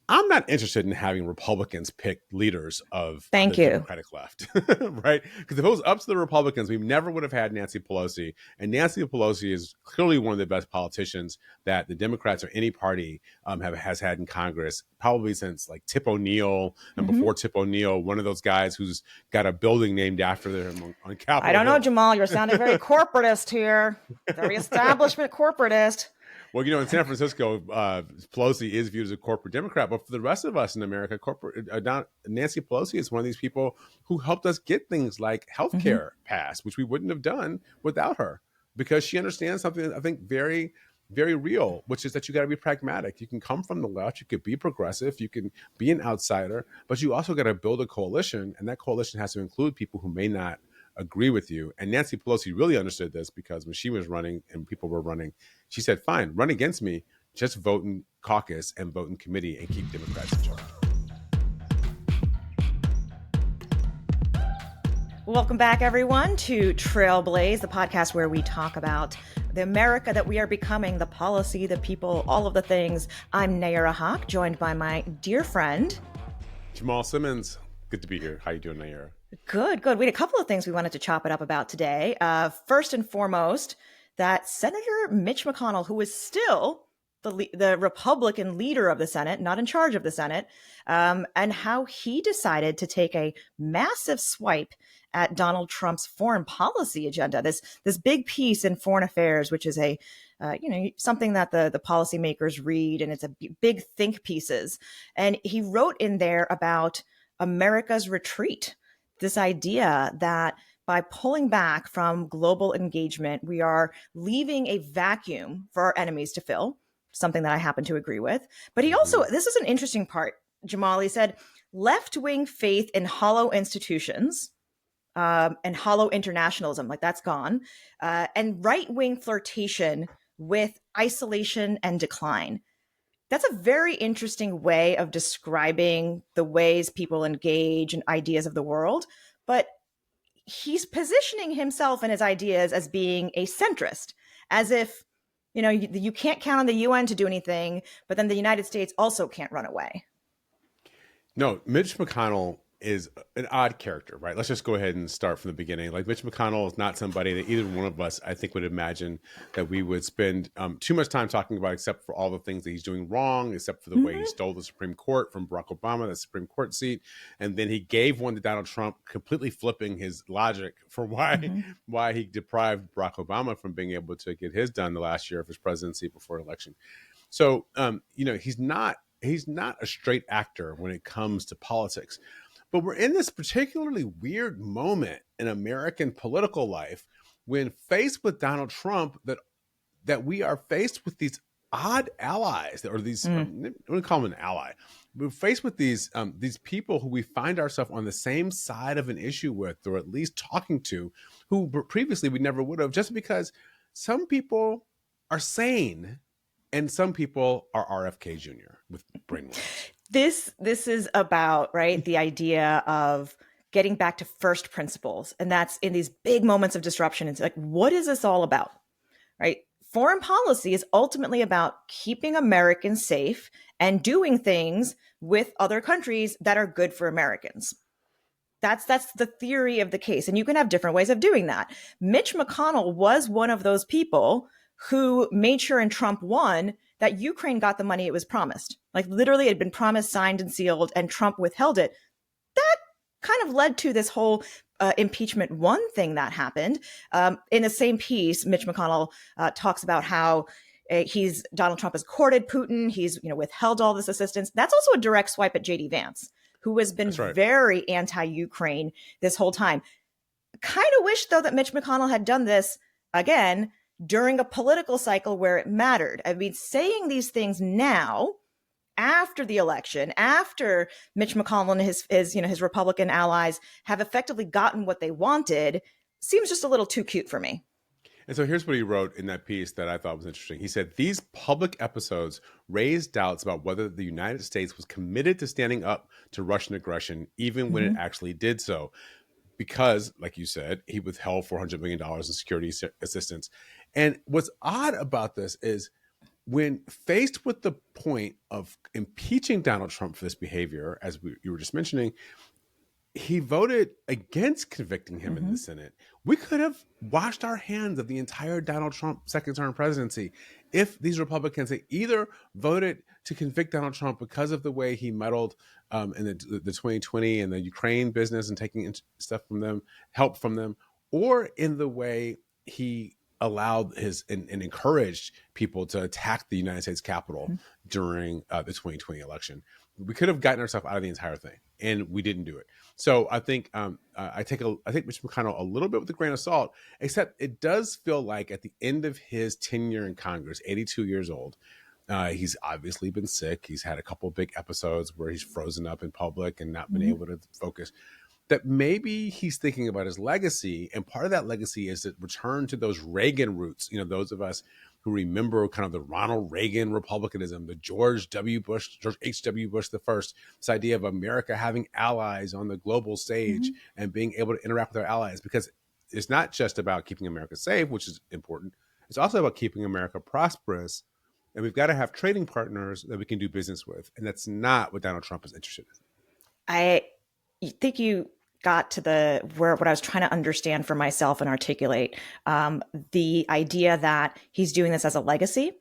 I'm not interested in having Republicans pick leaders of the Thank you. Democratic left, right? Because if it was up to the Republicans, we never would have had Nancy Pelosi. And Nancy Pelosi is clearly one of the best politicians that the Democrats or any party has had in Congress, probably since like Tip O'Neill, and Hmm. before Tip O'Neill, one of those guys who's got a building named after them on I Capitol don't know, Hill. Jamal. You're sounding very corporatist here. Very establishment corporatist. Well, in San Francisco, Pelosi is viewed as a corporate Democrat, but for the rest of us in America, Nancy Pelosi is one of these people who helped us get things like Hmm. healthcare passed, which we wouldn't have done without her, because she understands something that I think very, very real, which is that you got to be pragmatic. You can come from the left, you could be progressive, you can be an outsider, but you also got to build a coalition, and that coalition has to include people who may not agree with you. And Nancy Pelosi really understood this, because when she was running and people were running, she said, fine, run against me, just vote in caucus and vote in committee and keep Democrats in charge. Welcome back, everyone, to Trailblaze, the podcast where we talk about the America that we are becoming, the policy, the people, all of the things. I'm Nayyera Hawk, joined by my dear friend Jamal Simmons. Good to be here. How you doing, Nayyera? Good, good. We had a couple of things we wanted to chop it up about today. First and foremost, that Senator Mitch McConnell, who is still the Republican leader of the Senate, not in charge of the Senate, and how he decided to take a massive swipe at Donald Trump's foreign policy agenda. This big piece in Foreign Affairs, which is a something that the policymakers read, and it's a big think pieces. And he wrote in there about America's retreat. This idea that by pulling back from global engagement, we are leaving a vacuum for our enemies to fill, something that I happen to agree with. But he also, this is an interesting part, Jamal, he said, left-wing faith in hollow institutions and hollow internationalism, like that's gone, and right-wing flirtation with isolation and decline. That's a very interesting way of describing the ways people engage in ideas of the world. But he's positioning himself and his ideas as being a centrist, as if, you can't count on the UN to do anything, but then the United States also can't run away. No, Mitch McConnell is an odd character, right? Let's just go ahead and start from the beginning. Like, Mitch McConnell is not somebody that either one of us, I think, would imagine that we would spend too much time talking about, except for all the things that he's doing wrong, except for the way he stole the Supreme Court from Barack Obama, the Supreme Court seat. And then he gave one to Donald Trump, completely flipping his logic for why he deprived Barack Obama from being able to get his done the last year of his presidency before election. So, he's not a straight actor when it comes to politics. But we're in this particularly weird moment in American political life when faced with Donald Trump, that we are faced with these odd allies, or these, I wouldn't call them an ally. We're faced with these people who we find ourselves on the same side of an issue with, or at least talking to, who previously we never would have, just because some people are sane and some people are RFK Jr. with brainwaves. This is about, right, the idea of getting back to first principles. And that's in these big moments of disruption. It's like, what is this all about? Right? Foreign policy is ultimately about keeping Americans safe and doing things with other countries that are good for Americans. That's the theory of the case. And you can have different ways of doing that. Mitch McConnell was one of those people who made sure in Trump won that Ukraine got the money it was promised. Like, literally, it had been promised, signed, and sealed, and Trump withheld it. That kind of led to this whole impeachment one thing that happened. In the same piece, Mitch McConnell talks about how Donald Trump has courted Putin. He's withheld all this assistance. That's also a direct swipe at JD Vance, who has been very anti-Ukraine this whole time. Kind of wish, though, that Mitch McConnell had done this again during a political cycle where it mattered. I mean, saying these things now, after the election, after Mitch McConnell and his Republican allies have effectively gotten what they wanted, seems just a little too cute for me. And so here's what he wrote in that piece that I thought was interesting. He said, these public episodes raised doubts about whether the United States was committed to standing up to Russian aggression, even when it actually did so. Because, like you said, he withheld $400 million in security assistance. And what's odd about this is when faced with the point of impeaching Donald Trump for this behavior, as you were just mentioning, he voted against convicting him in the Senate. We could have washed our hands of the entire Donald Trump second term presidency if these Republicans had either voted to convict Donald Trump because of the way he meddled in the 2020 and the Ukraine business and taking stuff from them, help from them, or in the way he allowed and encouraged people to attack the United States Capitol during the 2020 election. We could have gotten ourselves out of the entire thing, and we didn't do it. So I think I think Mitch McConnell a little bit with a grain of salt, except it does feel like at the end of his tenure in Congress, 82 years old, he's obviously been sick. He's had a couple of big episodes where he's frozen up in public and not been able to focus. That maybe he's thinking about his legacy, and part of that legacy is to return to those Reagan roots. You know, those of us who remember kind of the Ronald Reagan republicanism, the George H.W. Bush the first, this idea of America having allies on the global stage and being able to interact with our allies, because it's not just about keeping America safe, which is important. It's also about keeping America prosperous, and we've got to have trading partners that we can do business with, and that's not what Donald Trump is interested in. I think you got to what I was trying to understand for myself and articulate, the idea that he's doing this as a legacy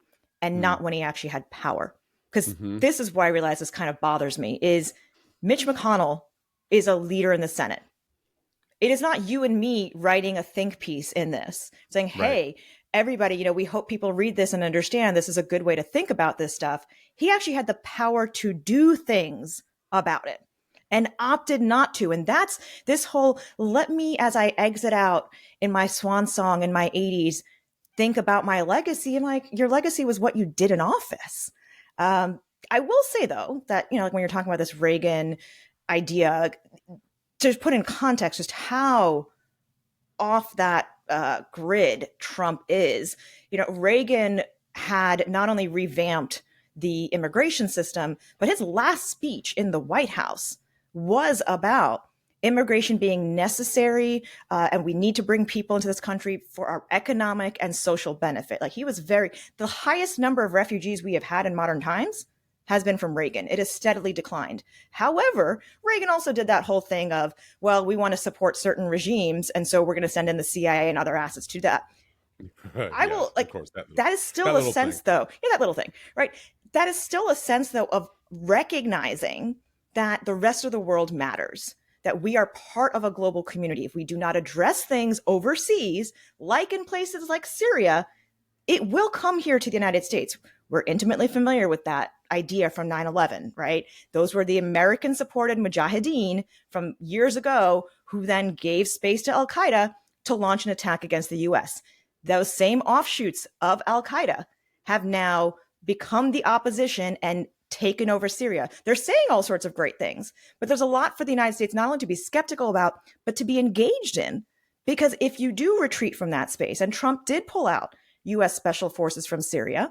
and not when he actually had power. Because this is why I realize this kind of bothers me, is Mitch McConnell is a leader in the Senate. It is not you and me writing a think piece in this saying, hey, everybody, we hope people read this and understand this is a good way to think about this stuff. He actually had the power to do things about it and opted not to. And that's this whole, let me, as I exit out in my swan song in my 80s, think about my legacy. And like, your legacy was what you did in office. I will say, though, that, like when you're talking about this Reagan idea, to put in context just how off that grid Trump is, Reagan had not only revamped the immigration system, but his last speech in the White House was about immigration being necessary, and we need to bring people into this country for our economic and social benefit. Like, he was the highest number of refugees we have had in modern times has been from Reagan. It has steadily declined. However, Reagan also did that whole thing of, well, we want to support certain regimes, and so we're going to send in the CIA and other assets to that. I will, like, that is still a sense, though. Yeah, that little thing, right? That is still a sense, though, of recognizing that the rest of the world matters, that we are part of a global community. If we do not address things overseas, like in places like Syria, it will come here to the United States. We're intimately familiar with that idea from 9/11, right? Those were the American-supported Mujahideen from years ago who then gave space to al-Qaeda to launch an attack against the U.S. Those same offshoots of al-Qaeda have now become the opposition and taken over Syria. They're saying all sorts of great things, but there's a lot for the United States not only to be skeptical about, but to be engaged in. Because if you do retreat from that space, and Trump did pull out U.S. special forces from Syria,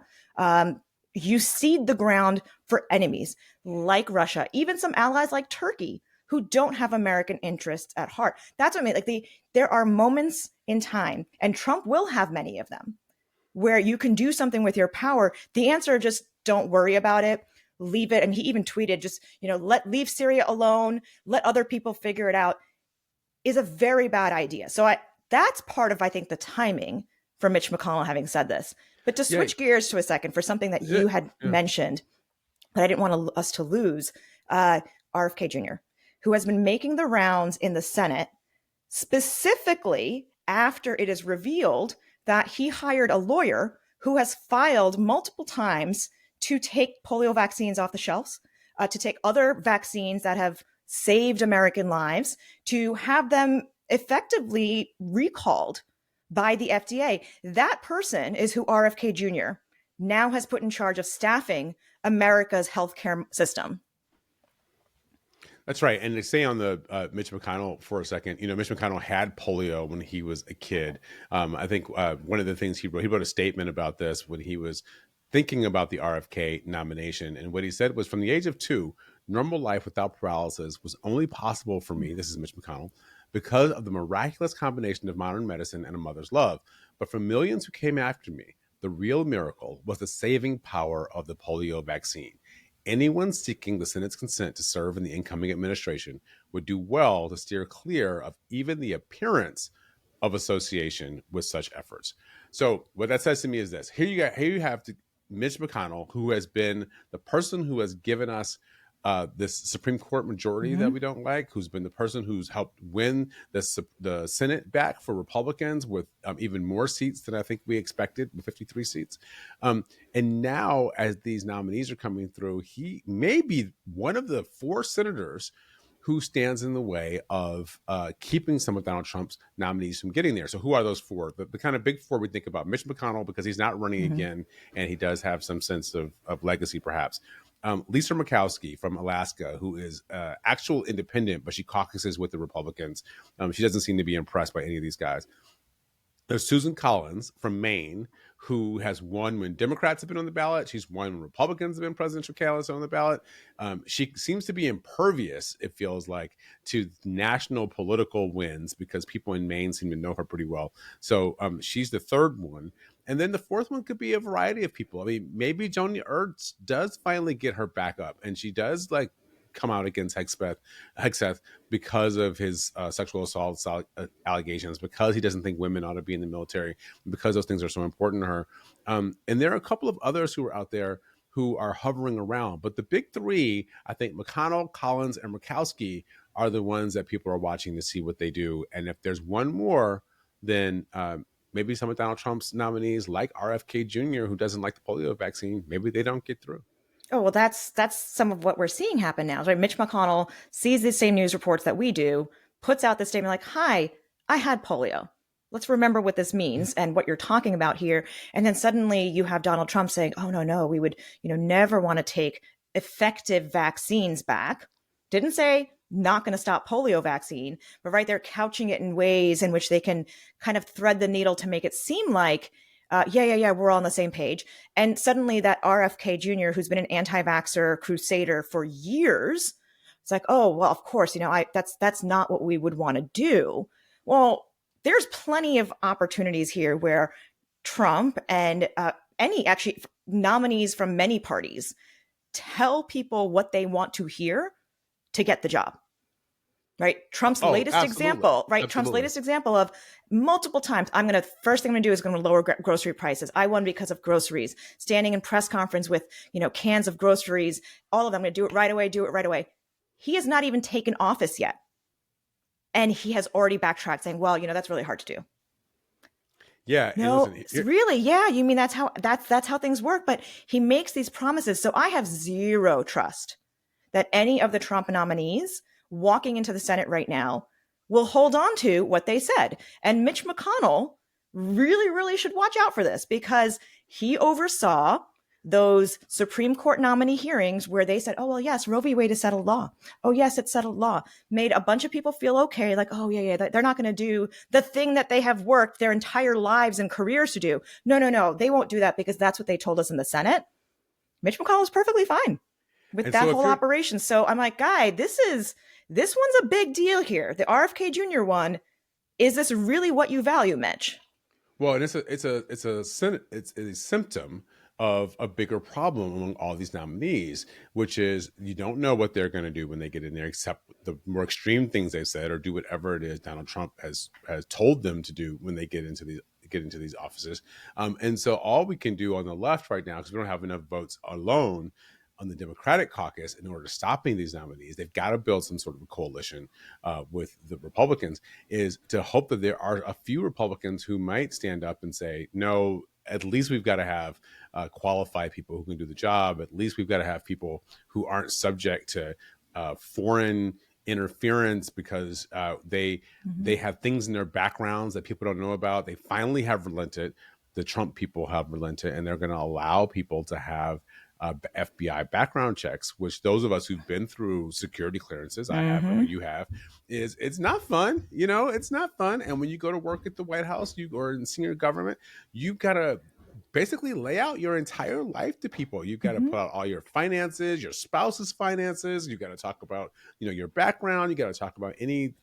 you cede the ground for enemies like Russia, even some allies like Turkey, who don't have American interests at heart. That's what I mean. Like, there are moments in time, and Trump will have many of them, where you can do something with your power. The answer, just don't worry about it. Leave it. And he even tweeted, just, leave Syria alone, let other people figure it out, is a very bad idea. So that's part of, I think, the timing for Mitch McConnell having said this. But to switch gears to a second for something that you had mentioned that I didn't want us to lose, RFK Jr., who has been making the rounds in the Senate, specifically after it is revealed that he hired a lawyer who has filed multiple times to take polio vaccines off the shelves, to take other vaccines that have saved American lives, to have them effectively recalled by the FDA. That person is who RFK Jr. now has put in charge of staffing America's healthcare system. That's right. And to stay on the Mitch McConnell for a second, Mitch McConnell had polio when he was a kid. I think one of the things he wrote a statement about this when he was thinking about the RFK nomination. And what he said was, from the age of 2, normal life without paralysis was only possible for me, this is Mitch McConnell, because of the miraculous combination of modern medicine and a mother's love. But for millions who came after me, The real miracle was the saving power of the polio vaccine. Anyone seeking the Senate's consent to serve in the incoming administration would do well to steer clear of even the appearance of association with such efforts. So what that says to me is this: here you have Mitch McConnell, who has been the person who has given us this Supreme Court majority that we don't like, who's been the person who's helped win the Senate back for Republicans with even more seats than I think we expected, with 53 seats. And now, as these nominees are coming through, he may be one of the 4 senators who stands in the way of keeping some of Donald Trump's nominees from getting there. So who are those 4? The kind of big 4 we think about: Mitch McConnell, because he's not running again, and he does have some sense of legacy, perhaps. Lisa Murkowski from Alaska, who is actual independent, but she caucuses with the Republicans. She doesn't seem to be impressed by any of these guys. There's Susan Collins from Maine, who has won when Democrats have been on the ballot. She's won when Republicans have been presidential candidates on the ballot. She seems to be impervious, it feels like, to national political wins because people in Maine seem to know her pretty well. So she's the third one. And then the fourth one could be a variety of people. I mean, maybe Joni Ernst does finally get her back up, and she does come out against Hegseth because of his sexual assault allegations, because he doesn't think women ought to be in the military, because those things are so important to her. And there are a couple of others who are out there who are hovering around. But the big 3, I think McConnell, Collins, and Murkowski are the ones that people are watching to see what they do. And if there's one more, then maybe some of Donald Trump's nominees, like RFK Jr., who doesn't like the polio vaccine, maybe they don't get through. Oh, well, that's some of what we're seeing happen now, right? Mitch McConnell sees the same news reports that we do, puts out this statement like, "Hi, I had polio. Let's remember what this means and what you're talking about here." And then suddenly you have Donald Trump saying, "Oh, no, we would, never want to take effective vaccines back." Didn't say not going to stop polio vaccine, but right there couching it in ways in which they can kind of thread the needle to make it seem like yeah, we're all on the same page. And suddenly that RFK Jr., who's been an anti-vaxxer crusader for years, it's like, oh, well, of course, that's not what we would want to do. Well, there's plenty of opportunities here where Trump and any actually nominees from many parties tell people what they want to hear to get the job. Right. Trump's latest example, right? Absolutely. Trump's latest example of multiple times, first thing I'm going to do is going to lower grocery prices. I won because of groceries, standing in press conference with, cans of groceries, all of them. I'm going to do it right away. He has not even taken office yet. And he has already backtracked saying, well, that's really hard to do. Yeah. No, really. Yeah. You mean that's how things work. But he makes these promises. So I have zero trust that any of the Trump nominees walking into the Senate right now will hold on to what they said. And Mitch McConnell really, really should watch out for this, because he oversaw those Supreme Court nominee hearings where they said, oh, well, yes, Roe v. Wade is settled law. Oh, yes, it's settled law. Made a bunch of people feel okay, like, oh, yeah, they're not going to do the thing that they have worked their entire lives and careers to do. No, they won't do that because that's what they told us in the Senate. Mitch McConnell is perfectly fine with that whole operation. So I'm like, guy, this one's a big deal here. The RFK Jr. one, is this really what you value, Mitch? Well, and it's a symptom of a bigger problem among all these nominees, which is you don't know what they're going to do when they get in there, except the more extreme things they've said, or do whatever it is Donald Trump has told them to do when they get into these offices. And so all we can do on the left right now, because we don't have enough votes alone on the Democratic caucus, in order to stopping these nominees, they've got to build some sort of a coalition with the Republicans, is to hope that there are a few Republicans who might stand up and say, no, at least we've got to have qualified people who can do the job. At least we've got to have people who aren't subject to foreign interference because they have things in their backgrounds that people don't know about. They finally have relented. The Trump people have relented, and they're going to allow people to have FBI background checks, which those of us who've been through security clearances, I have, or you have, it's not fun. It's not fun. And when you go to work at the White House, or in senior government, you've got to basically lay out your entire life to people. You've got to put out all your finances, your spouse's finances. You've got to talk about, your background. You got to talk about any,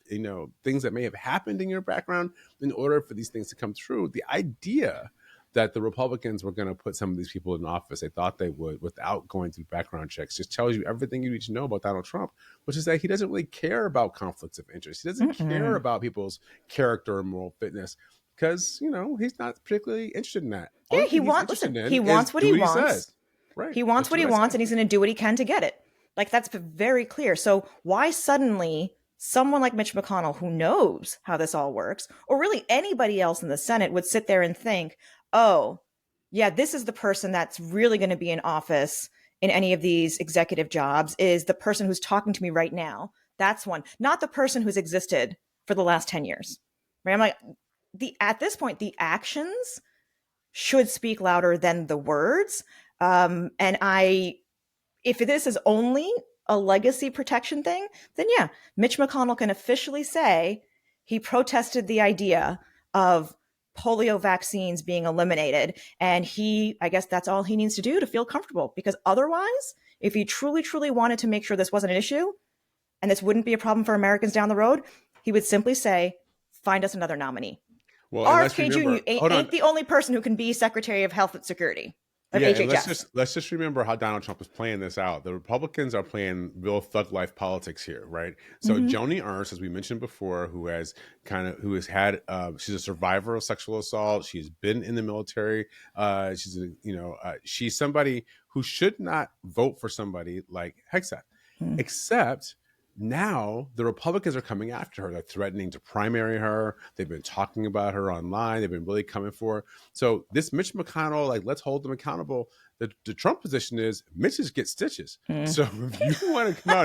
things that may have happened in your background in order for these things to come true. The idea that the Republicans were going to put some of these people in office. They thought they would without going through background checks. Just tells you everything you need to know about Donald Trump, which is that he doesn't really care about conflicts of interest. He doesn't care about people's character and moral fitness because, he's not particularly interested in that. Yeah, he wants what he wants. Right. He wants what he wants, and he's going to do what he can to get it. Like, that's very clear. So why suddenly someone like Mitch McConnell, who knows how this all works, or really anybody else in the Senate, would sit there and think, oh, yeah, this is the person that's really going to be in office in any of these executive jobs, is the person who's talking to me right now. That's one, not the person who's existed for the last 10 years. Right? I'm like, at this point, the actions should speak louder than the words. If this is only a legacy protection thing, then yeah, Mitch McConnell can officially say he protested the idea of polio vaccines being eliminated. And I guess that's all he needs to do to feel comfortable. Because otherwise, if he truly, truly wanted to make sure this wasn't an issue and this wouldn't be a problem for Americans down the road, he would simply say, find us another nominee. Well, RFK Jr. ain't the only person who can be Secretary of Health and Security. Let's just remember how Donald Trump is playing this out. The Republicans are playing real thug life politics here, right? So Joni Ernst, as we mentioned before, she's a survivor of sexual assault. She's been in the military. She's somebody who should not vote for somebody like Hegseth, except now the Republicans are coming after her. They're threatening to primary her. They've been talking about her online. They've been really coming for her. So this Mitch McConnell, let's hold them accountable. The Trump position is Mitch's get stitches. So if you want to come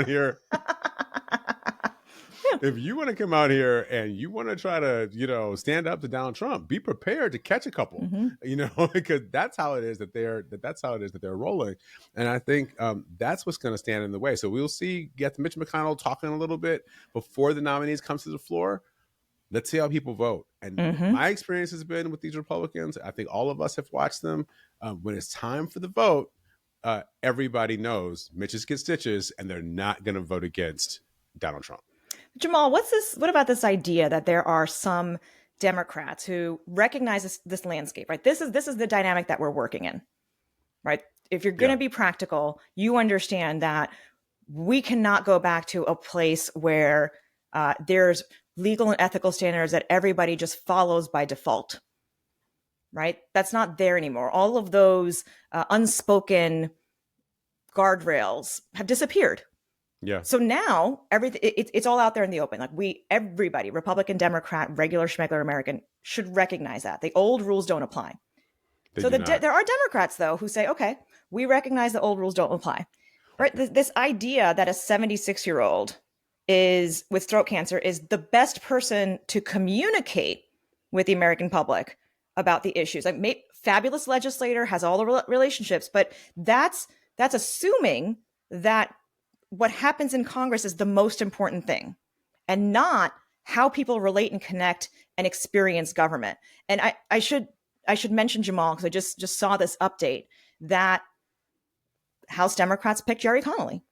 out here, and you want to try to, stand up to Donald Trump, be prepared to catch a couple, because that's how it is that they're rolling. And I think that's what's going to stand in the way. So we'll get Mitch McConnell talking a little bit before the nominees comes to the floor. Let's see how people vote. And my experience has been with these Republicans, I think all of us have watched them. When it's time for the vote, everybody knows Mitch's get stitches, and they're not going to vote against Donald Trump. Jamal, what about this idea that there are some Democrats who recognize this landscape, right? This is the dynamic that we're working in, right? If you're going to be practical, you understand that we cannot go back to a place where there's legal and ethical standards that everybody just follows by default, right? That's not there anymore. All of those unspoken guardrails have disappeared. Yeah. So now everything it's all out there in the open. Like everybody, Republican, Democrat, regular schmegular American, should recognize that the old rules don't apply. There are Democrats though who say, okay, we recognize the old rules don't apply. Right? This idea that a 76-year-old with throat cancer is the best person to communicate with the American public about the issues. Like, fabulous legislator, has all the relationships, but that's assuming that what happens in Congress is the most important thing and not how people relate and connect and experience government. And I should mention, Jamal, because I just saw this update that House Democrats picked Jerry Connolly.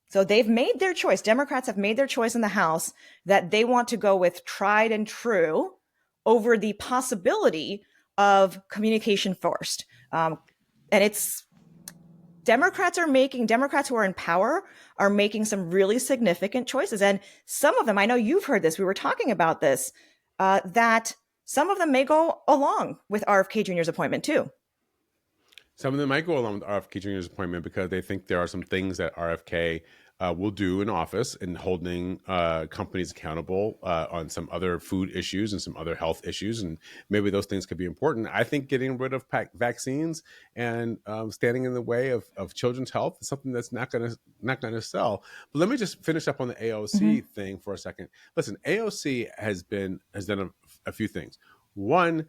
So they've made their choice. Democrats have made their choice in the House that they want to go with tried and true over the possibility of communication first. And it's Democrats who are in power are making some really significant choices. And some of them, I know you've heard this, we were talking about this, that some of them may go along with RFK Jr.'s appointment too. Some of them might go along with RFK Jr.'s appointment because they think there are some things that RFK will do in office in holding companies accountable on some other food issues and some other health issues. And maybe those things could be important. I think getting rid of vaccines and standing in the way of children's health is something that's not going to sell. But let me just finish up on the AOC thing for a second. Listen, AOC has done a few things. One,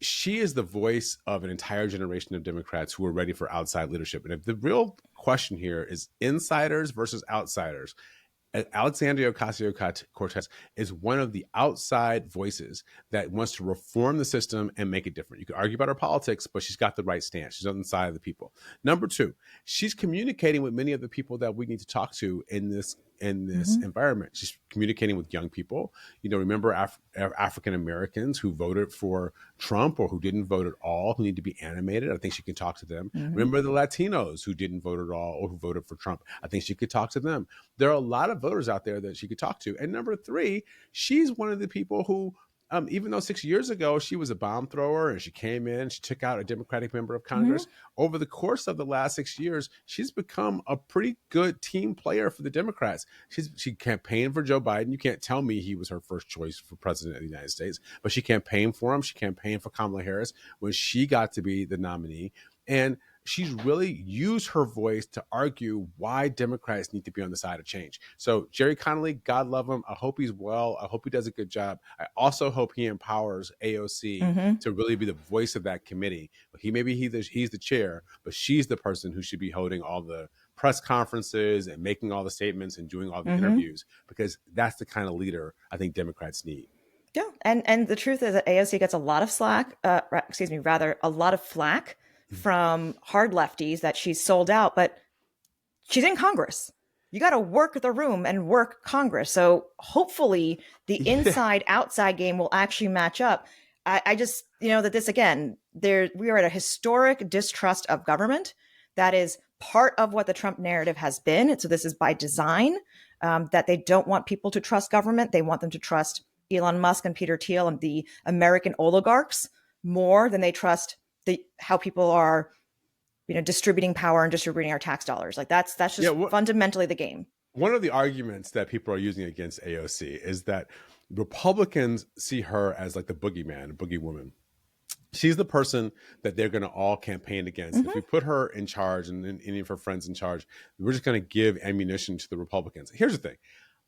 she is the voice of an entire generation of Democrats who are ready for outside leadership. And if the real question here is insiders versus outsiders, Alexandria Ocasio-Cortez is one of the outside voices that wants to reform the system and make it different. You can argue about her politics, but she's got the right stance. She's on the side of the people. Number two, she's communicating with many of the people that we need to talk to in this in this environment. She's communicating with young people. Remember African Americans who voted for Trump or who didn't vote at all, who need to be animated. I think she can talk to them. Remember the Latinos who didn't vote at all or who voted for Trump. I think she could talk to them. There are a lot of voters out there that she could talk to. And number three, she's one of the people who, even though 6 years ago she was a bomb thrower and she came in, she took out a Democratic member of Congress, over the course of the last 6 years, she's become a pretty good team player for the Democrats. She campaigned for Joe Biden. You can't tell me he was her first choice for president of the United States, but she campaigned for him. She campaigned for Kamala Harris when she got to be the nominee. And she's really used her voice to argue why Democrats need to be on the side of change. So Jerry Connolly, God love him. I hope he's well. I hope he does a good job. I also hope he empowers AOC to really be the voice of that committee. He's the chair, but she's the person who should be holding all the press conferences and making all the statements and doing all the interviews, because that's the kind of leader I think Democrats need. Yeah, and the truth is that AOC gets a lot of a lot of flack from hard lefties that she's sold out, but she's in Congress. You got to work the room and work Congress. So hopefully the inside outside game will actually match up. I just, that this, again, we are at a historic distrust of government. That is part of what the Trump narrative has been. So this is by design, that they don't want people to trust government. They want them to trust Elon Musk and Peter Thiel and the American oligarchs more than they trust how people are, distributing power and distributing our tax dollars. Like that's just fundamentally the game. One of the arguments that people are using against AOC is that Republicans see her as like the boogeyman, boogeywoman. She's the person that they're going to all campaign against. If we put her in charge and any of her friends in charge, we're just going to give ammunition to the Republicans. Here's the thing.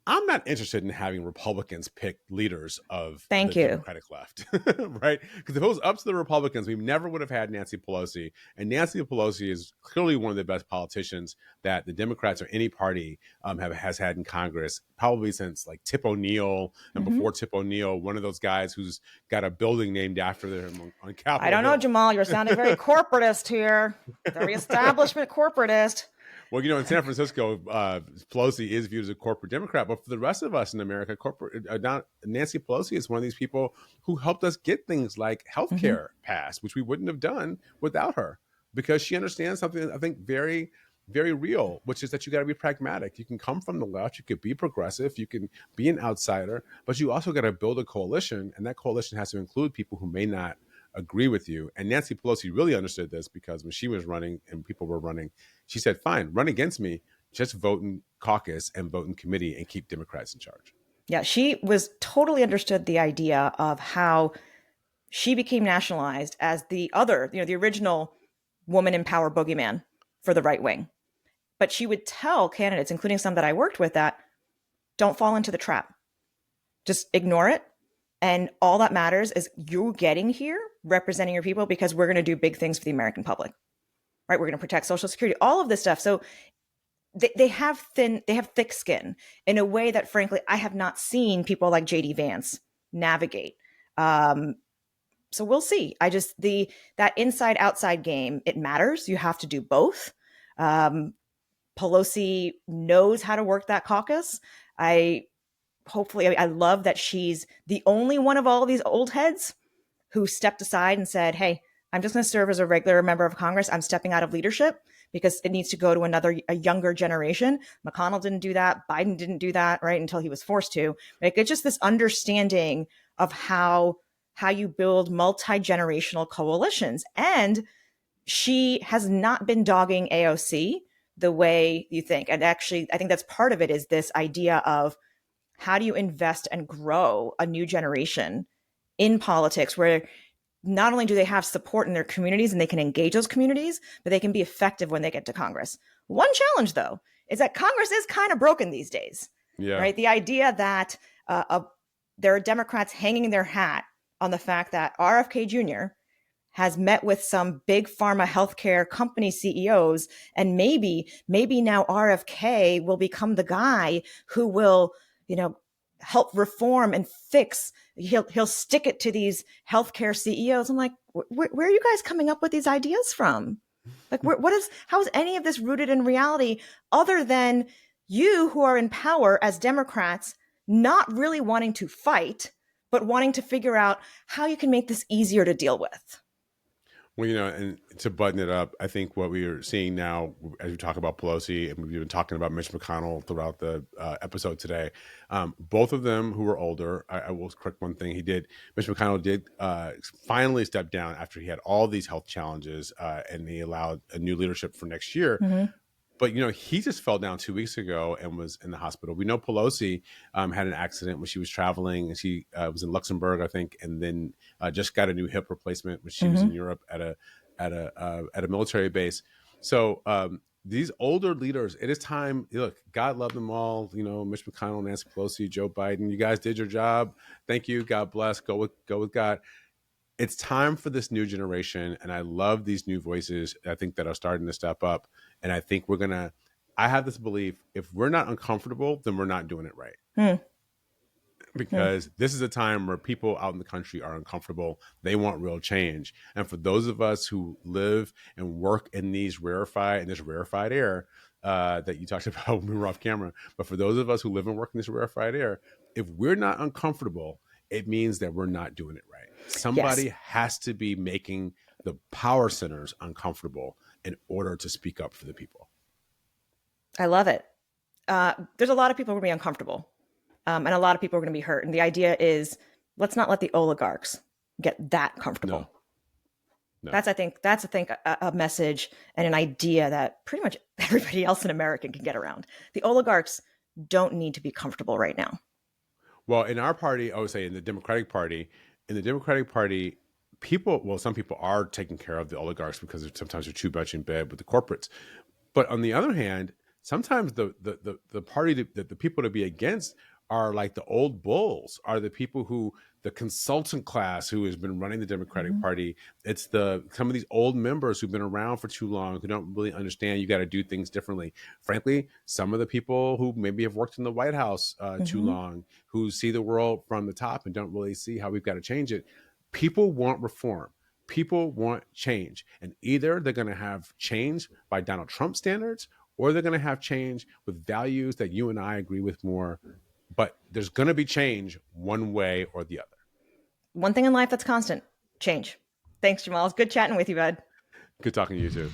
I'm not interested in having Republicans pick leaders of the Democratic left, right? Because if it was up to the Republicans, we never would have had Nancy Pelosi. And Nancy Pelosi is clearly one of the best politicians that the Democrats or any party has had in Congress, probably since like Tip O'Neill and before Tip O'Neill, one of those guys who's got a building named after them on Capitol I don't know, Hill. Jamal, you're sounding very corporatist here. Very establishment corporatist. Well, in San Francisco, Pelosi is viewed as a corporate Democrat, but for the rest of us in America, Nancy Pelosi is one of these people who helped us get things like healthcare passed, which we wouldn't have done without her, because she understands something I think very, very real, which is that you got to be pragmatic. You can come from the left, you could be progressive, you can be an outsider, but you also got to build a coalition, and that coalition has to include people who may not agree with you. And Nancy Pelosi really understood this, because when she was running and people were running, she said, fine, run against me, just vote in caucus and vote in committee and keep Democrats in charge. Yeah, she was totally understood the idea of how she became nationalized as the other, the original woman in power boogeyman for the right wing. But she would tell candidates, including some that I worked with, that don't fall into the trap. Just ignore it. And all that matters is you getting here, representing your people, because we're going to do big things for the American public, right? We're going to protect Social Security, all of this stuff. So they have thick skin in a way that, frankly, I have not seen people like JD Vance navigate. So we'll see. That inside outside game, it matters. You have to do both. Pelosi knows how to work that caucus. I love that she's the only one of all of these old heads who stepped aside and said, hey, I'm just going to serve as a regular member of Congress. I'm stepping out of leadership because it needs to go to a younger generation. McConnell didn't do that. Biden didn't do that, right, until he was forced to. Like, it's just this understanding of how you build multi-generational coalitions. And she has not been dogging AOC the way you think. And actually, I think that's part of it, is this idea of how do you invest and grow a new generation in politics where not only do they have support in their communities and they can engage those communities, but they can be effective when they get to Congress. One challenge, though, is that Congress is kind of broken these days, right? The idea that there are Democrats hanging their hat on the fact that RFK Jr. has met with some big pharma healthcare company CEOs, and maybe now RFK will become the guy who will, help reform and fix. He'll stick it to these healthcare CEOs. I'm like, where are you guys coming up with these ideas from? Like, how is any of this rooted in reality other than you who are in power as Democrats not really wanting to fight, but wanting to figure out how you can make this easier to deal with. Well, and to button it up, I think what we are seeing now, as we talk about Pelosi, and we've been talking about Mitch McConnell throughout the episode today, both of them who are older. I will correct one thing. Mitch McConnell did finally step down after he had all these health challenges, and he allowed a new leadership for next year. Mm-hmm. But he just fell down 2 weeks ago and was in the hospital. We know Pelosi had an accident when she was traveling, and she was in Luxembourg, I think, and then just got a new hip replacement when she was in Europe at a military base. So these older leaders, it is time. Look, God love them all. Mitch McConnell, Nancy Pelosi, Joe Biden. You guys did your job. Thank you. God bless. Go with God. It's time for this new generation, and I love these new voices, I think, that are starting to step up. And I think I have this belief, if we're not uncomfortable, then we're not doing it right. Because this is a time where people out in the country are uncomfortable. They want real change. And for those of us who live and work in this rarefied air that you talked about when we were off camera, but for those of us who live and work in this rarefied air, if we're not uncomfortable, it means that we're not doing it right. Somebody has to be making the power centers uncomfortable in order to speak up for the people. I love it. There's a lot of people who are going to be uncomfortable, and a lot of people are going to be hurt. And the idea is, let's not let the oligarchs get that comfortable. No. That's, I think, a message and an idea that pretty much everybody else in America can get around. The oligarchs don't need to be comfortable right now. Well, in our party, I would say in the Democratic Party, some people are taking care of the oligarchs because sometimes they're too much in bed with the corporates. But on the other hand, sometimes the party that the people to be against are like the old bulls, are the people the consultant class who has been running the Democratic Party. It's some of these old members who've been around for too long, who don't really understand you got to do things differently. Frankly, some of the people who maybe have worked in the White House too long, who see the world from the top and don't really see how we've got to change it. People want reform. People want change. And either they're going to have change by Donald Trump standards, or they're going to have change with values that you and I agree with more. But there's going to be change one way or the other. One thing in life that's constant: change. Thanks, Jamal. It's good chatting with you, bud. Good talking to you too.